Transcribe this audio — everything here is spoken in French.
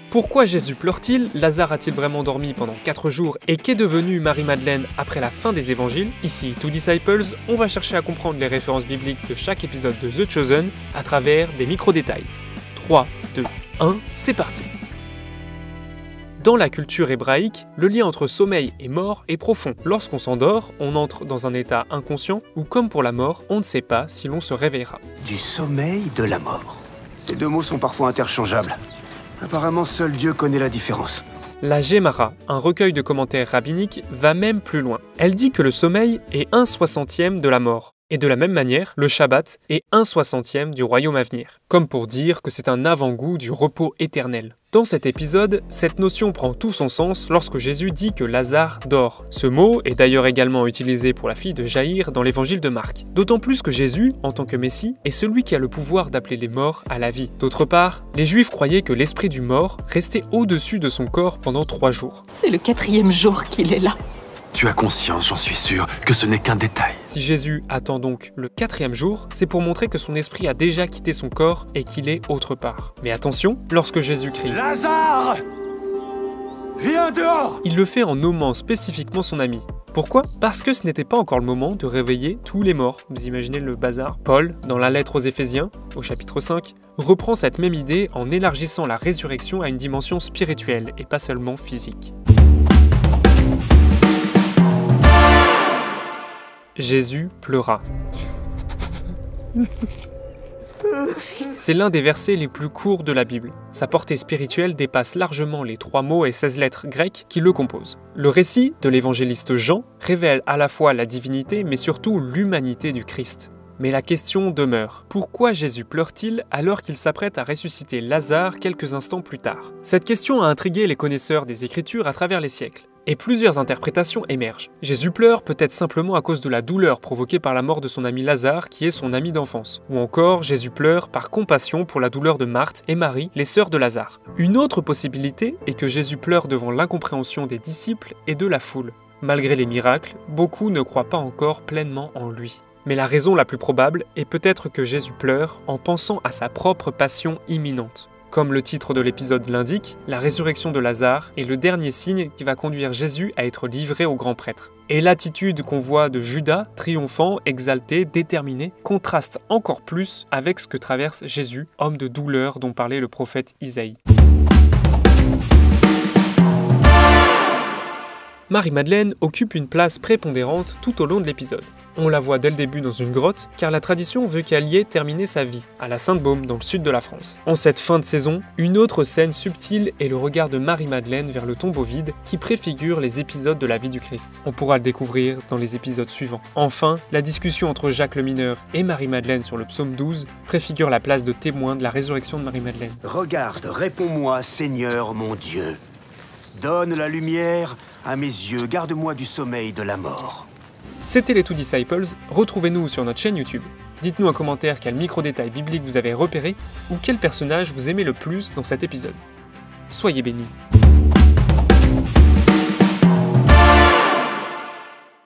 Pourquoi Jésus pleure-t-il? Lazare a-t-il vraiment dormi pendant 4 jours? Et qu'est devenue Marie-Madeleine après la fin des évangiles? Ici, Two Disciples, on va chercher à comprendre les références bibliques de chaque épisode de The Chosen à travers des micro-détails. 3, 2, 1, c'est parti! Dans la culture hébraïque, le lien entre sommeil et mort est profond. Lorsqu'on s'endort, on entre dans un état inconscient où, comme pour la mort, on ne sait pas si l'on se réveillera. Du sommeil, de la mort. Ces deux mots sont parfois interchangeables. Apparemment, seul Dieu connaît la différence. La Gemara, un recueil de commentaires rabbiniques, va même plus loin. Elle dit que le sommeil est 1/60e de la mort. Et de la même manière, le Shabbat est 1/60e du royaume à venir. Comme pour dire que c'est un avant-goût du repos éternel. Dans cet épisode, cette notion prend tout son sens lorsque Jésus dit que Lazare dort. Ce mot est d'ailleurs également utilisé pour la fille de Jaïr dans l'évangile de Marc. D'autant plus que Jésus, en tant que Messie, est celui qui a le pouvoir d'appeler les morts à la vie. D'autre part, les Juifs croyaient que l'esprit du mort restait au-dessus de son corps pendant 3 jours. C'est le 4e jour qu'il est là. Tu as conscience, j'en suis sûr, que ce n'est qu'un détail. Si Jésus attend donc le 4e jour, c'est pour montrer que son esprit a déjà quitté son corps et qu'il est autre part. Mais attention, lorsque Jésus crie « Lazare! Viens dehors !» il le fait en nommant spécifiquement son ami. Pourquoi? Parce que ce n'était pas encore le moment de réveiller tous les morts. Vous imaginez le bazar? Paul, dans la lettre aux Éphésiens, au chapitre 5, reprend cette même idée en élargissant la résurrection à une dimension spirituelle et pas seulement physique. Jésus pleura. C'est l'un des versets les plus courts de la Bible. Sa portée spirituelle dépasse largement les 3 mots et 16 lettres grecques qui le composent. Le récit de l'évangéliste Jean révèle à la fois la divinité mais surtout l'humanité du Christ. Mais la question demeure. Pourquoi Jésus pleure-t-il alors qu'il s'apprête à ressusciter Lazare quelques instants plus tard? Cette question a intrigué les connaisseurs des Écritures à travers les siècles. Et plusieurs interprétations émergent. Jésus pleure peut-être simplement à cause de la douleur provoquée par la mort de son ami Lazare, qui est son ami d'enfance. Ou encore, Jésus pleure par compassion pour la douleur de Marthe et Marie, les sœurs de Lazare. Une autre possibilité est que Jésus pleure devant l'incompréhension des disciples et de la foule. Malgré les miracles, beaucoup ne croient pas encore pleinement en lui. Mais la raison la plus probable est peut-être que Jésus pleure en pensant à sa propre passion imminente. Comme le titre de l'épisode l'indique, la résurrection de Lazare est le dernier signe qui va conduire Jésus à être livré au grand prêtre. Et l'attitude qu'on voit de Judas, triomphant, exalté, déterminé, contraste encore plus avec ce que traverse Jésus, homme de douleur dont parlait le prophète Isaïe. Marie-Madeleine occupe une place prépondérante tout au long de l'épisode. On la voit dès le début dans une grotte, car la tradition veut qu'elle y ait terminé sa vie, à la Sainte-Baume, dans le sud de la France. En cette fin de saison, une autre scène subtile est le regard de Marie-Madeleine vers le tombeau vide, qui préfigure les épisodes de la vie du Christ. On pourra le découvrir dans les épisodes suivants. Enfin, la discussion entre Jacques le mineur et Marie-Madeleine sur le psaume 12 préfigure la place de témoin de la résurrection de Marie-Madeleine. Regarde, réponds-moi, Seigneur mon Dieu. Donne la lumière à mes yeux, garde-moi du sommeil de la mort. C'était les Two Disciples, retrouvez-nous sur notre chaîne YouTube. Dites-nous en commentaire quel micro-détail biblique vous avez repéré ou quel personnage vous aimez le plus dans cet épisode. Soyez bénis.